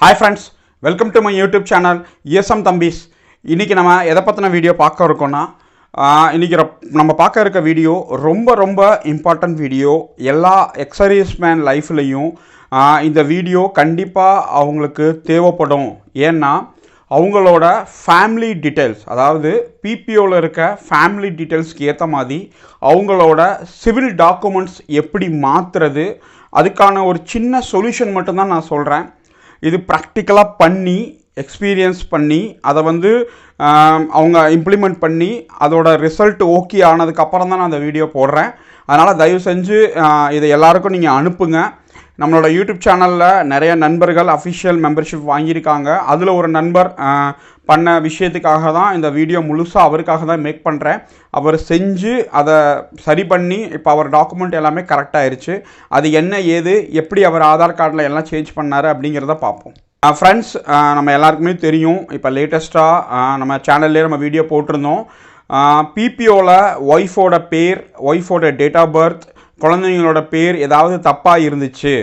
Hi friends, welcome to my YouTube channel ESM Thambis. இன்னைக்கு நம்ம எதை பத்தின வீடியோ பார்க்க இருக்கோம்னா இன்னைக்கு நம்ம பார்க்க இருக்க வீடியோ ரொம்ப இம்பார்ட்டன்ட் வீடியோ. எல்லா எக்ஸர்சைஸ் மேன் லைஃப்லையும் இந்த வீடியோ கண்டிப்பாக அவங்களுக்கு தேவைப்படும். ஏன்னா அவங்களோட ஃபேமிலி டீட்டெயில்ஸ், அதாவது பிபிஓவில் இருக்க ஃபேமிலி டீட்டெயில்ஸ்க்கு ஏற்ற மாதிரி அவங்களோட சிவில் டாக்குமெண்ட்ஸ் எப்படி மாற்றுறது, அதுக்கான ஒரு சின்ன சொல்யூஷன் மட்டும்தான் நான் சொல்கிறேன். இது ப்ராக்டிக்கலாக பண்ணி எக்ஸ்பீரியன்ஸ் பண்ணி அதை அவங்க இம்ப்ளிமெண்ட் பண்ணி அதோட ரிசல்ட் ஓகே ஆனதுக்கப்புறம் தான் நான் அந்த வீடியோ போடுறேன். அதனால் தயவு செஞ்சு இதை எல்லாருக்கும் நீங்கள் அனுப்புங்க. நம்மளோட யூடியூப் சேனலில் நிறைய நண்பர்கள் அஃபிஷியல் மெம்பர்ஷிப் வாங்கியிருக்காங்க. அதில் ஒரு நண்பர் பண்ண விஷயத்துக்காக தான் இந்த வீடியோ முழுசாக அவருக்காக தான் மேக் பண்ணுறேன். அவர் செஞ்சு அதை சரி பண்ணி இப்போ அவர் டாக்குமெண்ட் எல்லாமே கரெக்டாகிருச்சு. அது என்ன ஏது எப்படி அவர் ஆதார் கார்டில் எல்லாம் சேஞ்ச் பண்ணார் அப்படிங்கிறத பார்ப்போம். ஃப்ரெண்ட்ஸ், நம்ம எல்லாருக்குமே தெரியும், இப்போ லேட்டஸ்ட்டாக நம்ம சேனல்லே நம்ம வீடியோ போட்டிருந்தோம். பிபிஓவில் ஒய்ஃபோட பேர், ஒய்ஃபோட டேட் ஆஃப் பர்த், குழந்தைங்களோட பேர் ஏதாவது தப்பாக இருந்துச்சு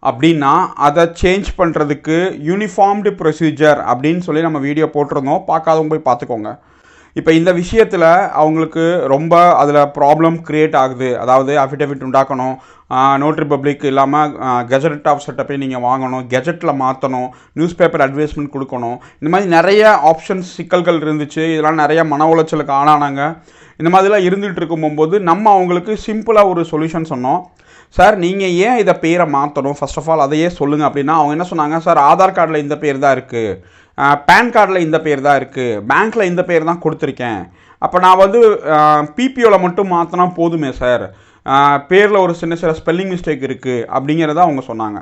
அப்படின்னா அதை சேஞ்ச் பண்ணுறதுக்கு யூனிஃபார்ம்டு ப்ரொசீஜர் அப்படின்னு சொல்லி நம்ம வீடியோ போட்டிருந்தோம். பார்க்காதவங்க போய் பார்த்துக்கோங்க. இப்போ இந்த விஷயத்தில் அவங்களுக்கு ரொம்ப அதில் ப்ராப்ளம் க்ரியேட் ஆகுது. அதாவது அஃபிடவிட் உண்டாக்கணும், நோட்ரி பப்ளிக் இல்லாமல் கெஜெட் ஆஃப் செட்டப்பை நீங்கள் வாங்கணும், கெஜெட்டில் மாற்றணும், நியூஸ் பேப்பர் அட்வைஸ்மெண்ட் கொடுக்கணும். இந்த மாதிரி நிறைய ஆப்ஷன்ஸ் சிக்கல்கள் இருந்துச்சு. இதெல்லாம் நிறைய மன உளைச்சலுக்கு ஆளானாங்க. இந்த மாதிரிலாம் இருந்துகிட்டு இருக்கும்போது நம்ம அவங்களுக்கு சிம்பிளாக ஒரு சொல்யூஷன் சொன்னோம். சார் நீங்கள் ஏன் இதை பேரை மாற்றணும், ஃபர்ஸ்ட் ஆஃப் ஆல் அதையே சொல்லுங்கள் அப்படின்னா அவங்க என்ன சொன்னாங்க, சார் ஆதார் கார்டில் இந்த பேர் தான் இருக்குது, பேன் கார்டில் இந்த பேர் தான் இருக்குது, பேங்க்கில் இந்த பேர் தான் கொடுத்துருக்கேன், அப்போ நான் பிபிஓவில் மட்டும் மாற்றினா போதுமே சார், பேரில் ஒரு சின்ன ஸ்பெல்லிங் மிஸ்டேக் இருக்குது அப்படிங்கிறத அவங்க சொன்னாங்க.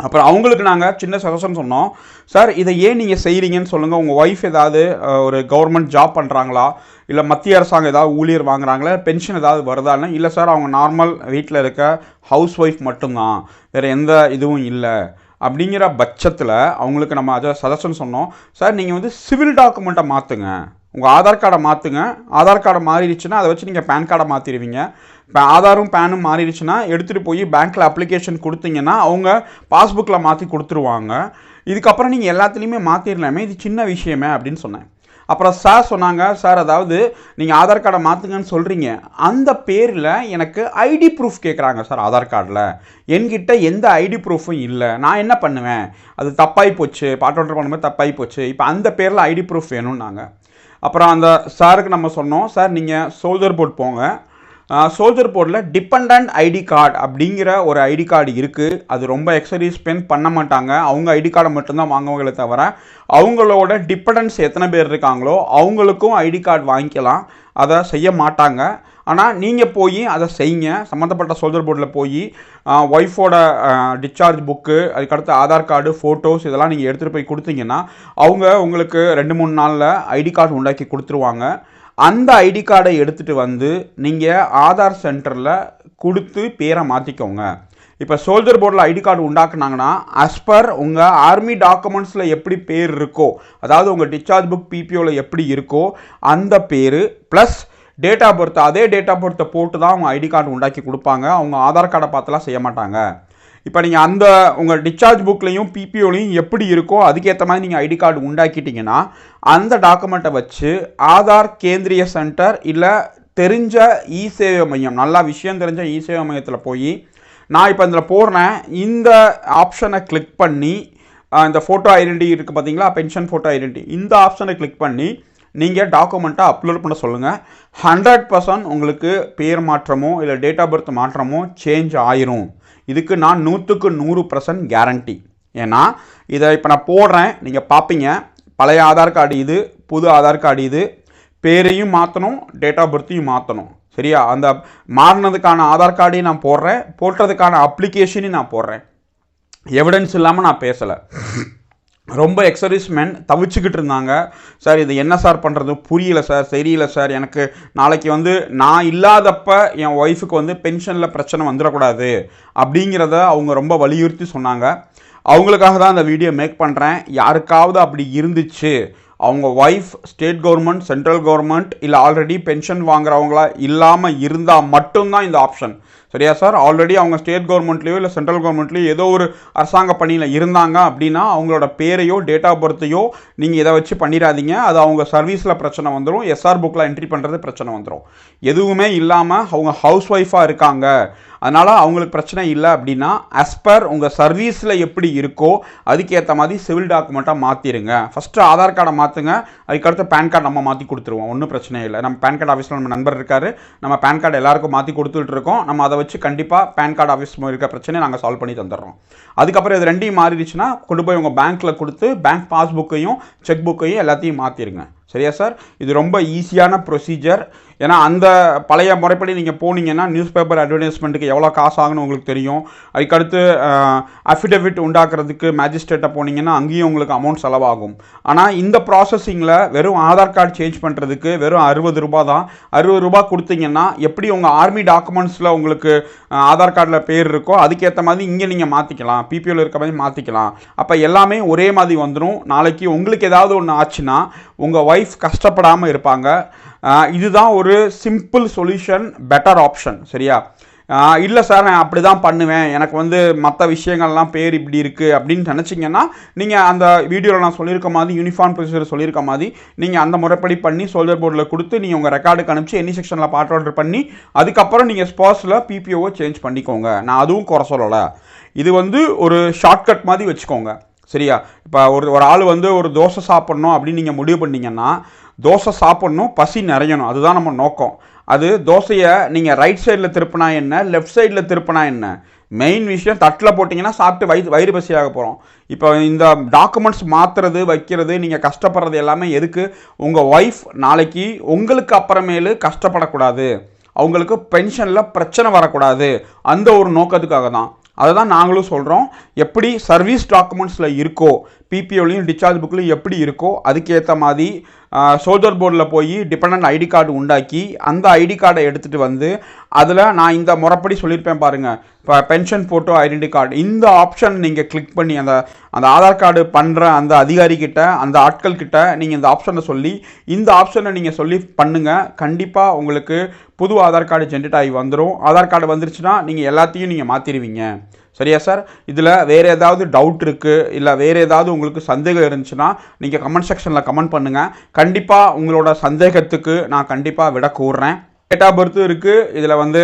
அப்புறம் அவங்களுக்கு நாங்கள் சின்ன சஜஷன் சொன்னோம். சார் இதை ஏன் நீங்கள் செய்கிறீங்கன்னு சொல்லுங்கள். உங்கள் ஒய்ஃப் ஏதாவது ஒரு கவர்மெண்ட் ஜாப் பண்ணுறாங்களா, இல்லை மத்திய அரசாங்கம் ஏதாவது ஊழியர் வாங்குறாங்களா, பென்ஷன் ஏதாவது வருதான்னு. இல்லை சார் அவங்க நார்மல் வீட்டில் இருக்க ஹவுஸ் ஒய்ஃப் மட்டும்தான், வேறு எந்த இதுவும் இல்லை அப்படிங்கிற பட்சத்தில் அவங்களுக்கு நம்ம அதை சஜஷன் சொன்னோம். சார் நீங்கள் சிவில் டாக்குமெண்ட்டை மாற்றுங்க, உங்கள் ஆதார் கார்டை மாற்றுங்க. ஆதார் கார்டை மாறிடுச்சுன்னா அதை வச்சு நீங்கள் பேன் கார்டை மாற்றிடுவீங்க. இப்போ ஆதாரும் பேனும் மாறிடுச்சுன்னா எடுத்துகிட்டு போய் பேங்க்கில் அப்ளிகேஷன் கொடுத்தீங்கன்னா அவங்க பாஸ்புக்கில் மாற்றி கொடுத்துருவாங்க. இதுக்கப்புறம் நீங்கள் எல்லாத்துலேயுமே மாற்றிடலாமே, இது சின்ன விஷயமே அப்படின்னு சொன்னேன். அப்புறம் சார் சொன்னாங்க, சார் அதாவது நீங்கள் ஆதார் கார்டை மாற்றுங்கன்னு சொல்கிறீங்க, அந்த பேரில் எனக்கு ஐடி ப்ரூஃப் கேட்குறாங்க சார் ஆதார் கார்டில். என்கிட்ட எந்த ஐடி ப்ரூஃபும் இல்லை, நான் என்ன பண்ணுவேன், அது தப்பாகி போச்சு, பாட்டோட்டர் பண்ணும்போது தப்பாகி போச்சு, இப்போ அந்த பேரில் ஐடி ப்ரூஃப் வேணும்னாங்க. அப்புறம் அந்த சாருக்கு நம்ம சொன்னோம், சார் நீங்கள் சோல்ஜர் போர்ட் போங்க, சோல்ஜர் போர்டில் டிபெண்ட் ஐடி கார்டு அப்படிங்கிற ஒரு ஐடி கார்டு இருக்குது. அது ரொம்ப எக்ஸசைஸ் ஸ்பெண்ட் பண்ண மாட்டாங்க, அவங்க ஐடி கார்டை மட்டும்தான் வாங்குவங்களே தவிர அவங்களோட டிபெண்டன்ஸ் எத்தனை பேர் இருக்காங்களோ அவங்களுக்கும் ஐடி கார்டு வாங்கிக்கலாம். அதை செய்ய மாட்டாங்க. ஆனால் நீங்கள் போய் அதை செய்யுங்க. சம்மந்தப்பட்ட சோல்ஜர் போர்டில் போய் ஒய்ஃபோட டிஸ்சார்ஜ் புக்கு, அதுக்கடுத்து ஆதார் கார்டு, ஃபோட்டோஸ் இதெல்லாம் நீங்கள் எடுத்துகிட்டு போய் கொடுத்தீங்கன்னா அவங்க உங்களுக்கு 2-3 நாளில் ஐடி கார்டு உண்டாக்கி கொடுத்துருவாங்க. அந்த ஐடி கார்டை எடுத்துகிட்டு நீங்கள் ஆதார் சென்டரில் கொடுத்து பேரை மாற்றிக்கோங்க. இப்போ சோல்ஜர் போர்டில் ஐடி கார்டு உண்டாக்குனாங்கன்னா அஸ்பர் உங்கள் ஆர்மி டாக்குமெண்ட்ஸில் எப்படி பேர் இருக்கோ, அதாவது உங்கள் டிஸ்சார்ஜ் புக் பிபிஓவில் எப்படி இருக்கோ அந்த பேர் ப்ளஸ் டேட் ஆஃப் பர்த், அதே டேட் ஆஃப் பர்த்தை போட்டு தான் அவங்க ஐடி கார்டு உண்டாக்கி கொடுப்பாங்க. அவங்க ஆதார் கார்டை பார்த்துலாம் செய்ய மாட்டாங்க. இப்போ நீங்கள் உங்கள் டிஸ்சார்ஜ் புக்லேயும் பிபிஓலையும் எப்படி இருக்கோ அதுக்கேற்ற மாதிரி நீங்கள் ஐடி கார்டு உண்டாக்கிட்டிங்கன்னா அந்த டாக்குமெண்ட்டை வச்சு ஆதார் கேந்திரிய சென்டர் இல்லை தெரிஞ்ச இ சேவை மையம், நல்லா விஷயம் தெரிஞ்ச இ சேவை மையத்தில் போய் நான் இப்போ இதில் போடுறேன், இந்த ஆப்ஷனை கிளிக் பண்ணி இந்த ஃபோட்டோ ஐடென்டி இருக்குது பார்த்தீங்களா, பென்ஷன் ஃபோட்டோ ஐடென்டி, இந்த ஆப்ஷனை கிளிக் பண்ணி நீங்கள் டாக்குமெண்ட்டை அப்லோட் பண்ண சொல்லுங்கள். 100% உங்களுக்கு பேர் மாற்றமோ இல்லை டேட் ஆஃப் பர்த் மாற்றமோ சேஞ்ச் ஆயிரும். இதுக்கு நான் 100% கேரண்டி. ஏன்னா இதை இப்போ நான் போடுறேன், நீங்கள் பார்ப்பீங்க, பழைய ஆதார் கார்டு இது, புது ஆதார் கார்டு இது, பேரையும் மாற்றணும், டேட் ஆஃப் பர்த்தையும் மாற்றணும். சரியா? அந்த மாறினதுக்கான ஆதார் கார்டையும் நான் போடுறேன், போட்டதுக்கான அப்ளிகேஷனையும் நான் போடுறேன். எவிடன்ஸ் இல்லாமல் நான் பேசலை. ரொம்ப எக்ஸர்சைஸ் மேன் தவிச்சுக்கிட்டு இருந்தாங்க. சார் இது என்ன சார் பண்ணுறது, புரியல சார், தெரியல சார், எனக்கு நாளைக்கு நான் இல்லாதப்ப என் ஒய்ஃபுக்கு பென்ஷனில் பிரச்சனை வந்துடக்கூடாது அப்படிங்கிறத அவங்க ரொம்ப வலியுறுத்தி சொன்னாங்க. அவங்களுக்காக தான் அந்த வீடியோ மேக் பண்ணுறேன். யாருக்காவது அப்படி இருந்துச்சு, அவங்க wife state government, central government இல்லை ஆல்ரெடி பென்ஷன் வாங்குறவங்களா இல்லாமல் இருந்தால் மட்டும்தான் இந்த ஆப்ஷன். சரியா சார்? ஆல்ரெடி அவங்க ஸ்டேட் கவர்மெண்ட்லேயோ இல்லை சென்ட்ரல் கவர்மெண்ட்லேயோ ஏதோ ஒரு அரசாங்க பணியில் இருந்தாங்க அப்படின்னா அவங்களோட பேரையோ டேட் ஆஃப் பர்த்தையோ நீங்கள் இதை வச்சு பண்ணிடாதீங்க. அது அவங்க சர்வீஸில் பிரச்சனை வந்துடும், எஸ்ஆர் புக்கில் என்ட்ரி பண்ணுறது பிரச்சனை வந்துடும். எதுவுமே இல்லாமல் அவங்க ஹவுஸ் ஒய்ஃபாக இருக்காங்க, அதனால் அவங்களுக்கு பிரச்சனை இல்லை அப்படின்னா ஆஸ் பர் உங்கள் சர்வீஸில் எப்படி இருக்கோ அதுக்கேற்ற மாதிரி சிவில் டாக்குமெண்ட்டாக மாற்றிடுங்க. ஃபஸ்ட்டு ஆதார் கார்டை மாற்றுங்க, அதுக்கடுத்து பேன் கார்டு நம்ம மாற்றி கொடுத்துருவோம், ஒன்றும் பிரச்சனை இல்லை. நம்ம பேன் கார்டு ஆஃபீஸில் நம்ம நண்பர் இருக்கார், நம்ம பேன் கார்டு எல்லாருக்கும் மாற்றி கொடுத்துட்டு இருக்கோம். நம்ம அதை வச்சு கண்டிப்பாக பேன் கார்டு ஆஃபீஸ் இருக்க பிரச்சனையை நாங்கள் சால்வ் பண்ணி தந்துடுறோம். அதுக்கப்புறம் இது ரெண்டையும் மாறிடுச்சுன்னா கொண்டு போய் உங்கள் பேங்க்கில் கொடுத்து பேங்க் பாஸ்புக்கையும் செக் புக்கையும் எல்லாத்தையும் மாற்றிடுங்க. சரியா சார்? இது ரொம்ப ஈஸியான ப்ரொசீஜர். ஏன்னா அந்த பழைய முறைப்படி நீங்கள் போனீங்கன்னா நியூஸ் பேப்பர் அட்வர்டைஸ்மெண்ட்டுக்கு எவ்வளோ காசு ஆகுன்னு உங்களுக்கு தெரியும். அதுக்கடுத்து அஃபிடவிட் உண்டாக்குறதுக்கு மேஜிஸ்ட்ரேட்டை போனீங்கன்னா அங்கேயும் உங்களுக்கு அமௌண்ட் செலவாகும். ஆனால் இந்த ப்ராசஸிங்கில் வெறும் ஆதார் கார்டு சேஞ்ச் பண்ணுறதுக்கு வெறும் 60 ரூபா தான். 60 ரூபா கொடுத்தீங்கன்னா எப்படி உங்கள் ஆர்மி டாக்குமெண்ட்ஸில் உங்களுக்கு ஆதார் கார்டில் பேர் இருக்கோ அதுக்கேற்ற மாதிரி இங்கே நீங்கள் மாற்றிக்கலாம், பிபிஓவில் இருக்க மாதிரி மாற்றிக்கலாம். அப்போ எல்லாமே ஒரே மாதிரி வந்துடும். நாளைக்கு உங்களுக்கு ஏதாவது ஒன்று ஆச்சுன்னா உங்கள் ஒய்ஃப் கஷ்டப்படாமல் இருப்பாங்க. இதுதான் ஒரு சிம்பிள் சொல்யூஷன், பெட்டர் ஆப்ஷன். சரியா? இல்லை சார் நான் அப்படி தான் பண்ணுவேன், எனக்கு வந்து மற்ற விஷயங்கள்லாம் பேர் இப்படி இருக்குது அப்படின்னு நினச்சிங்கன்னா நீங்கள் அந்த வீடியோவில் நான் சொல்லியிருக்க மாதிரி யூனிஃபார்ம் ப்ரொசீஜர் சொல்லியிருக்க மாதிரி நீங்கள் அந்த முறைப்படி பண்ணி சோல்ஜர் போர்டில் கொடுத்து நீங்கள் உங்கள் ரெக்கார்டுக்கு அனுப்பிச்சு எனி செக்ஷனில் பார்ட் ஆர்டர் பண்ணி அதுக்கப்புறம் நீங்கள் ஸ்பாஸில் பிபிஓவை சேஞ்ச் பண்ணிக்கோங்க. நான் அதுவும் குறை சொல்லலை. இது வந்து ஒரு ஷார்ட்கட் மாதிரி வச்சுக்கோங்க. சரியா? இப்போ ஒரு ஆள் வந்து ஒரு தோசை சாப்பிட்ணும் அப்படின்னு நீங்கள் முடிவு பண்ணிங்கன்னா தோசை சாப்பிட்ணும், பசி நிறையணும், அதுதான் நம்ம நோக்கம். அது தோசையை நீங்கள் ரைட் சைடில் திருப்பினா என்ன, லெஃப்ட் சைடில் திருப்பினா என்ன, மெயின் விஷயம் தட்டில் போட்டிங்கன்னா சாப்பிட்டு வயிறு பசியாக போகிறோம். இப்போ இந்த டாக்குமெண்ட்ஸ் மாற்றுறது வைக்கிறது நீங்கள் கஷ்டப்படுறது எல்லாமே எதுக்கு? உங்கள் ஒய்ஃப் நாளைக்கு உங்களுக்கு அப்புறமேலு கஷ்டப்படக்கூடாது, அவங்களுக்கு பென்ஷனில் பிரச்சனை வரக்கூடாது, அந்த ஒரு நோக்கத்துக்காக தான். அதை தான் நாங்களும் சொல்கிறோம். எப்படி சர்வீஸ் டாக்குமெண்ட்ஸில் இருக்கோ பிபிஓலையும் டிஸ்சார்ஜ் புக்லையும் எப்படி இருக்கோ அதுக்கேற்ற மாதிரி சோல்ஜர் போர்டில் போய் டிபெண்டன்ட் ஐடி கார்டு உண்டாக்கி அந்த ஐடி கார்டை எடுத்துகிட்டு வந்து அதில் நான் இந்த முறைப்படி சொல்லியிருப்பேன் பாருங்கள், இப்போ பென்ஷன் ஃபோட்டோ ஐடென்டி கார்டு இந்த ஆப்ஷன் நீங்கள் கிளிக் பண்ணி அந்த ஆதார் கார்டு பண்ணுற அந்த அதிகாரிக்கிட்ட அந்த ஆட்கள்கிட்ட நீங்கள் இந்த ஆப்ஷனை சொல்லி இந்த ஆப்ஷனை நீங்கள் சொல்லி பண்ணுங்கள். கண்டிப்பாக உங்களுக்கு புது ஆதார் கார்டு ஜென்ரேட் ஆகி வந்துடும். ஆதார் கார்டு வந்துருச்சுன்னா நீங்கள் எல்லாத்தையும் நீங்கள் மாற்றிடுவீங்க. சரியா சார்? இதில் வேறு ஏதாவது டவுட் இருக்குது இல்லை வேறு ஏதாவது உங்களுக்கு சந்தேகம் இருந்துச்சுன்னா நீங்கள் கமெண்ட் செக்ஷனில் கமெண்ட் பண்ணுங்கள். கண்டிப்பாக உங்களோட சந்தேகத்துக்கு நான் கண்டிப்பாக விட கூறுறேன். டேட் ஆஃப் பர்த்தும் இருக்குது, இதில் வந்து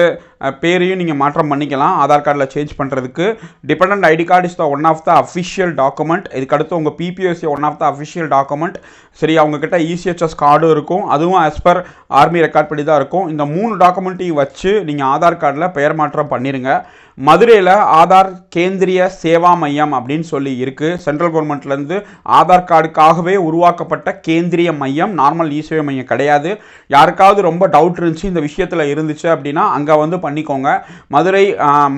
பேரையும் நீங்கள் மாற்றம் பண்ணிக்கலாம் ஆதார் கார்டில் சேஞ்ச் பண்ணுறதுக்கு. Dependent ID card is the one of the official document. இதுக்கடுத்து உங்கள் PPSC one of the official document. சரி, அவங்கக்கிட்ட இசிஹெச்எஸ் கார்டும் இருக்கும், அதுவும் ஆஸ் பர் ஆர்மி ரெக்கார்ட் படி தான் இருக்கும். இந்த 3 டாக்குமெண்ட்டையும் வச்சு நீங்கள் ஆதார் கார்டில் பெயர் மாற்றம் பண்ணிடுங்க. மதுரையில் ஆதார் கேந்திரிய சேவா மையம் அப்படின்னு சொல்லி இருக்குது. சென்ட்ரல் கவர்மெண்ட்லேருந்து ஆதார் கார்டுக்காகவே உருவாக்கப்பட்ட கேந்திரிய மையம், நார்மல் இ-சேவை மையம் கிடையாது. யாருக்காவது ரொம்ப டவுட் இருந்துச்சு இந்த விஷயத்தில் இருந்துச்சு அப்படின்னா அங்கே வந்து பண்ணிக்கோங்க. மதுரை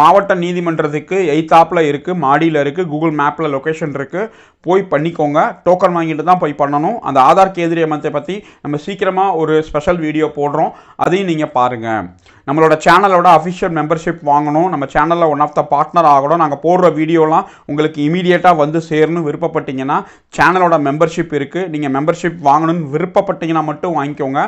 மாவட்ட நீதிமன்றத்துக்கு எய்த்தாப்பில் இருக்குது, மாடியில் இருக்குது, கூகுள் மேப்பில் லொக்கேஷன் இருக்குது, போய் பண்ணிக்கோங்க. டோக்கன் வாங்கிட்டு தான் போய் பண்ணணும். அந்த ஆதார் கேந்திரிய மையத்தை பற்றி நம்ம சீக்கிரமாக ஒரு ஸ்பெஷல் வீடியோ போடுறோம், அதையும் நீங்கள் பாருங்கள். நம்மளோட சேனலோட அஃபிஷியல் மெம்பர்ஷிப் வாங்கணும், நம்ம சேனலில் ஒன் ஆஃப் த பார்ட்னர் ஆகணும், நாங்கள் போடுற வீடியோலாம் உங்களுக்கு இமீடியட்டாக வந்து சேரணும் விருப்பப்பட்டீங்கன்னா சேனலோட மெம்பர்ஷிப் இருக்குது. நீங்கள் மெம்பர்ஷிப் வாங்கணும்னு விருப்பப்பட்டீங்கன்னா மட்டும் வாங்கிக்கோங்க.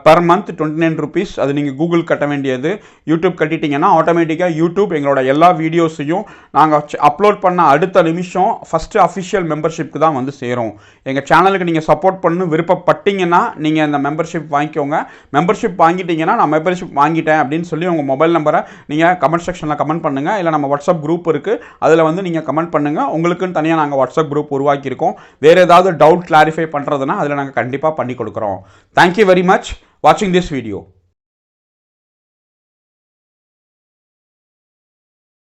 Per month 29 rupees. அது நீங்கள் கூகுள் கட்ட வேண்டியது. யூடியூப் கட்டிட்டிங்கன்னா ஆட்டோமேட்டிக்காக யூடியூப் எங்களோட எல்லா வீடியோஸையும் நாங்கள் அப்லோட் பண்ண அடுத்த நிமிஷம் ஃபஸ்ட்டு அஃபிஷியல் மெம்பர்ஷிப்க்கு தான் வந்து சேரும். எங்கள் சேனலுக்கு நீங்கள் சப்போர்ட் பண்ணணும் விருப்பப்பட்டீங்கன்னா நீங்கள் இந்த மெம்பர்ஷிப் வாங்கிக்கோங்க. மெம்பர்ஷிப் வாங்கிட்டீங்கன்னா நான் மெம்பர்ஷிப் வாங்கிட்டேன் அப்படின்னு சொல்லி உங்கள் மொபைல் நம்பரை நீங்கள் கமெண்ட் செக்ஷனில் கமெண்ட் பண்ணுங்கள். இல்லை நம்ம வாட்ஸ்அப் குரூப் இருக்குது, அதில் வந்து நீங்கள் கமெண்ட் பண்ணுங்கள். உங்களுக்குன்னு தனியாக நாங்கள் வாட்ஸ்அப் குரூப் உருவாக்கியிருக்கோம். வேறு ஏதாவது டவுட் கிளாரிஃபை பண்ணுறதுனா அதில் நாங்கள் கண்டிப்பாக பண்ணி கொடுக்குறோம். தேங்க்யூ வெரி மச் வாட்சிங் திஸ் வீடியோ.